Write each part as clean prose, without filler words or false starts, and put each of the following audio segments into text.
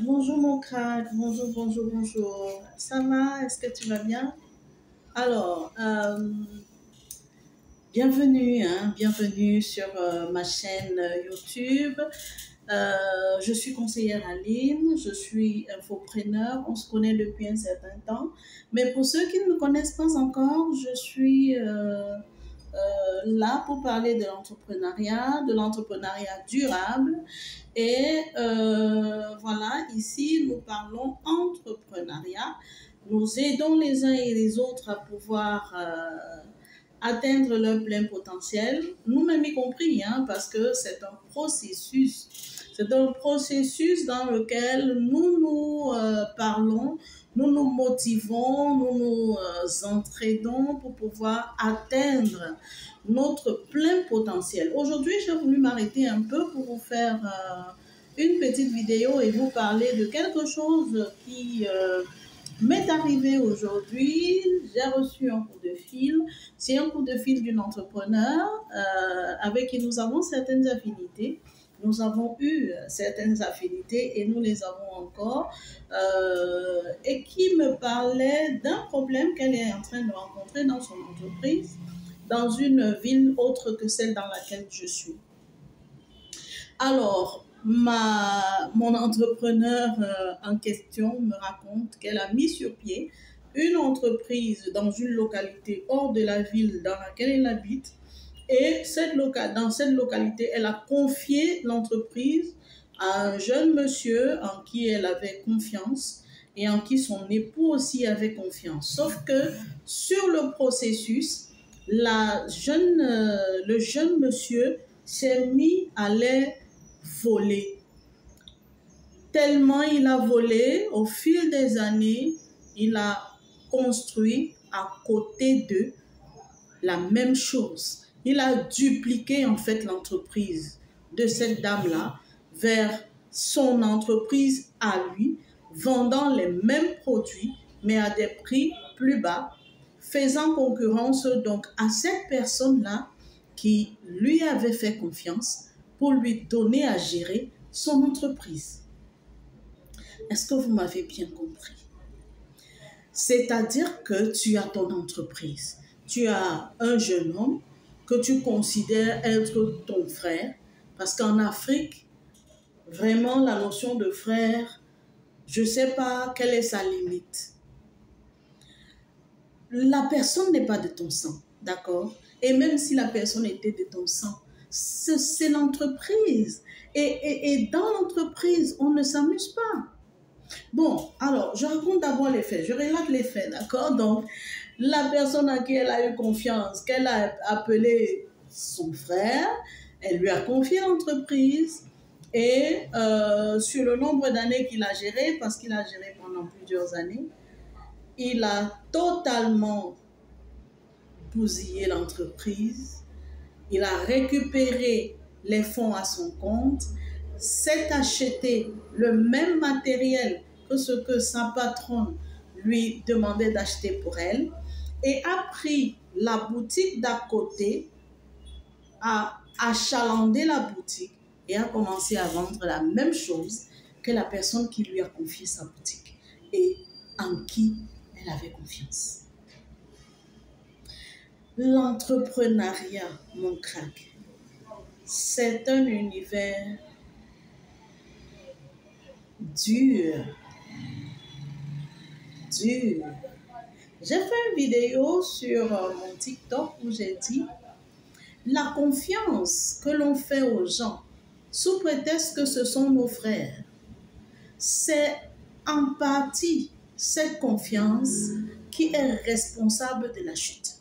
Bonjour mon crack, bonjour, bonjour, bonjour. Ça va? Est-ce que tu vas bien? Alors, bienvenue, bienvenue sur ma chaîne YouTube. Je suis conseillère en ligne, je suis infopreneur, on se connaît depuis un certain temps. Mais pour ceux qui ne me connaissent pas encore, je suis là pour parler de l'entrepreneuriat durable. Et voilà, ici, nous parlons entrepreneuriat. Nous aidons les uns et les autres à pouvoir atteindre leur plein potentiel, nous-mêmes y compris, parce que c'est un processus. C'est un processus dans lequel nous nous parlons, nous nous motivons, nous nous entraînons pour pouvoir atteindre notre plein potentiel. Aujourd'hui, j'ai voulu m'arrêter un peu pour vous faire une petite vidéo et vous parler de quelque chose qui m'est arrivé aujourd'hui. J'ai reçu un coup de fil. C'est un coup de fil d'une entrepreneur avec qui nous avons certaines affinités. Nous avons eu certaines affinités et nous les avons encore. Et qui me parlait d'un problème qu'elle est en train de rencontrer dans son entreprise, dans une ville autre que celle dans laquelle je suis. Alors, mon entrepreneur en question me raconte qu'elle a mis sur pied une entreprise dans une localité hors de la ville dans laquelle elle habite. Et dans cette localité, elle a confié l'entreprise à un jeune monsieur en qui elle avait confiance et en qui son époux aussi avait confiance. Sauf que sur le processus, le jeune monsieur s'est mis à les voler. Tellement il a volé, au fil des années, il a construit à côté d'eux la même chose. Il a dupliqué en fait l'entreprise de cette dame-là vers son entreprise à lui, vendant les mêmes produits, mais à des prix plus bas, faisant concurrence donc à cette personne-là qui lui avait fait confiance pour lui donner à gérer son entreprise. Est-ce que vous m'avez bien compris? C'est-à-dire que tu as ton entreprise, tu as un jeune homme que tu considères être ton frère, parce qu'en Afrique, vraiment la notion de frère, je ne sais pas quelle est sa limite. La personne n'est pas de ton sang, d'accord? Et même si la personne était de ton sang, c'est l'entreprise. Et dans l'entreprise, on ne s'amuse pas. Bon, alors, je raconte d'abord les faits. Je relate les faits, d'accord? Donc, la personne à qui elle a eu confiance, qu'elle a appelé son frère, elle lui a confié l'entreprise. Et sur le nombre d'années qu'il a géré, parce qu'il a géré pendant plusieurs années, il a totalement bousillé l'entreprise. Il a récupéré les fonds à son compte, s'est acheté le même matériel que ce que sa patronne lui demandait d'acheter pour elle et a pris la boutique d'à côté, a achalandé la boutique et a commencé à vendre la même chose que la personne qui lui a confié sa boutique et en qui elle avait confiance. L'entrepreneuriat, mon crack, c'est un univers dur. J'ai fait une vidéo sur mon TikTok où j'ai dit la confiance que l'on fait aux gens sous prétexte que ce sont nos frères, c'est en partie cette confiance qui est responsable de la chute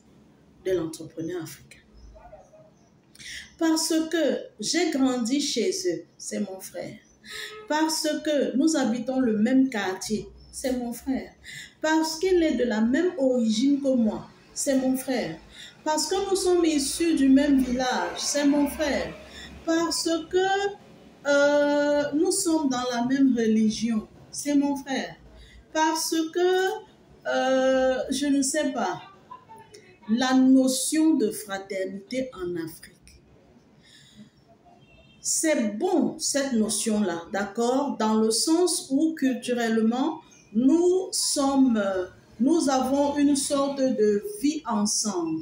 de l'entrepreneur africain. Parce que j'ai grandi chez eux, c'est mon frère. Parce que nous habitons le même quartier, c'est mon frère. Parce qu'il est de la même origine que moi, c'est mon frère. Parce que nous sommes issus du même village, c'est mon frère. Parce que nous sommes dans la même religion, c'est mon frère. Parce que, je ne sais pas, la notion de fraternité en Afrique, c'est bon cette notion-là, d'accord, dans le sens où culturellement, nous avons une sorte de vie ensemble.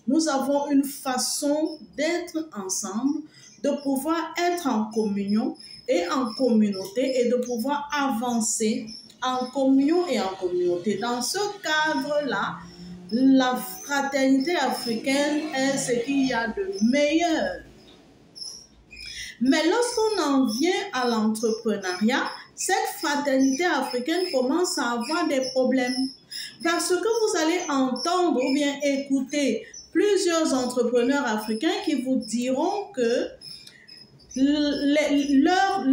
Nous avons une façon d'être ensemble, de pouvoir être en communion et en communauté et de pouvoir avancer en communion et en communauté. Dans ce cadre-là, la fraternité africaine est ce qu'il y a de meilleur. Mais lorsqu'on en vient à l'entrepreneuriat, cette fraternité africaine commence à avoir des problèmes. Parce que vous allez entendre ou bien écouter plusieurs entrepreneurs africains qui vous diront que leur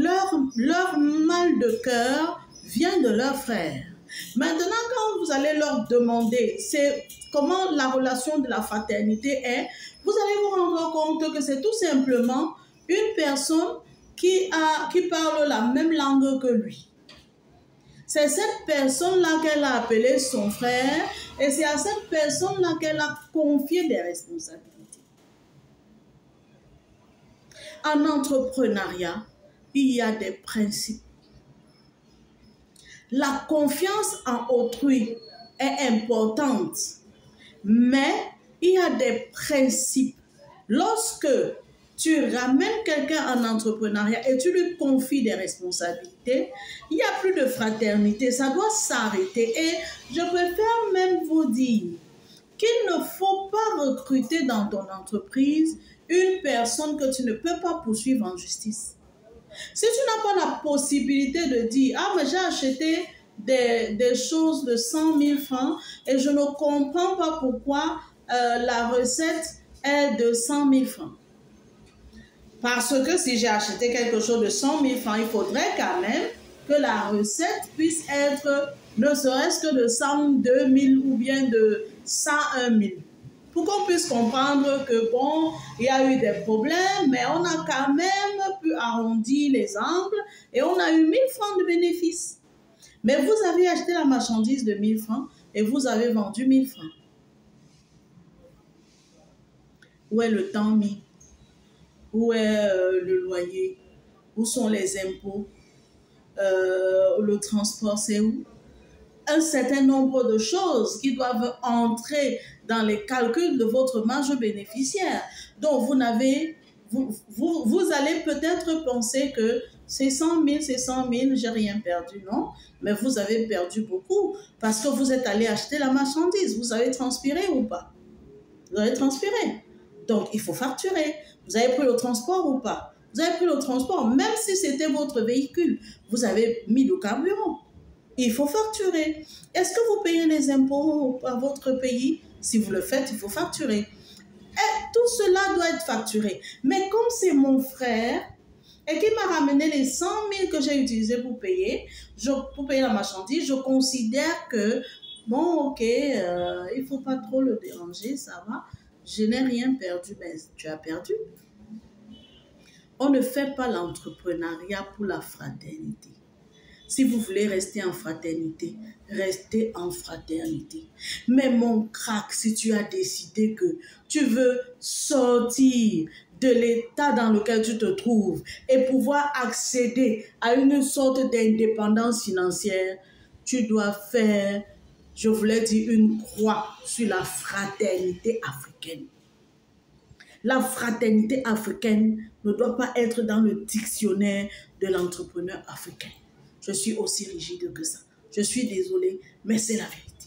mal de cœur vient de leurs frères. Maintenant, quand vous allez leur demander comment la relation de la fraternité est, vous allez vous rendre compte que c'est tout simplement une personne qui parle la même langue que lui. C'est cette personne-là qu'elle a appelée son frère et c'est à cette personne-là qu'elle a confié des responsabilités. En entrepreneuriat, il y a des principes. La confiance en autrui est importante, mais il y a des principes. Lorsque tu ramènes quelqu'un en entrepreneuriat et tu lui confies des responsabilités, il n'y a plus de fraternité, ça doit s'arrêter. Et je préfère même vous dire qu'il ne faut pas recruter dans ton entreprise une personne que tu ne peux pas poursuivre en justice. Si tu n'as pas la possibilité de dire « Ah, mais j'ai acheté des choses de 100 000 francs et je ne comprends pas pourquoi la recette est de 100 000 francs. » Parce que si j'ai acheté quelque chose de 100 000 francs, il faudrait quand même que la recette puisse être ne serait-ce que de 102 000 ou bien de 101 000. Pour qu'on puisse comprendre que bon, il y a eu des problèmes, mais on a quand même pu arrondir les angles et on a eu 1 000 francs de bénéfices. Mais vous avez acheté la marchandise de 1 000 francs et vous avez vendu 1 000 francs. Où est le temps mis? Où est le loyer? Où sont les impôts? Le transport, c'est où? Un certain nombre de choses qui doivent entrer dans les calculs de votre marge bénéficiaire. Donc, vous allez peut-être penser que c'est 100 000, c'est 100 000, j'ai rien perdu, non? Mais vous avez perdu beaucoup parce que vous êtes allé acheter la marchandise. Vous avez transpiré ou pas? Vous avez transpiré. Donc, il faut facturer. Vous avez pris le transport ou pas? Vous avez pris le transport, même si c'était votre véhicule. Vous avez mis le carburant. Il faut facturer. Est-ce que vous payez les impôts à votre pays? Si vous le faites, il faut facturer. Et tout cela doit être facturé. Mais comme c'est mon frère et qu'il m'a ramené les 100 000 que j'ai utilisés pour payer la marchandise, je considère que, bon, ok, il ne faut pas trop le déranger, ça va. Je n'ai rien perdu. Mais tu as perdu. On ne fait pas l'entrepreneuriat pour la fraternité. Si vous voulez rester en fraternité, restez en fraternité. Mais mon crack, si tu as décidé que tu veux sortir de l'état dans lequel tu te trouves et pouvoir accéder à une sorte d'indépendance financière, tu dois faire, je voulais dire, une croix sur la fraternité africaine. La fraternité africaine ne doit pas être dans le dictionnaire de l'entrepreneur africain. Je suis aussi rigide que ça. Je suis désolée, mais c'est la vérité.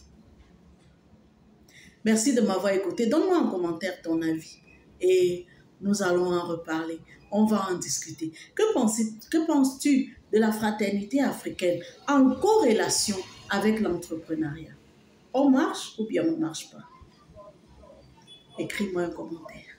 Merci de m'avoir écouté. Donne-moi en commentaire ton avis et nous allons en reparler. On va en discuter. Que penses-tu de la fraternité africaine en corrélation avec l'entrepreneuriat? On marche ou bien on ne marche pas? Écris-moi un commentaire.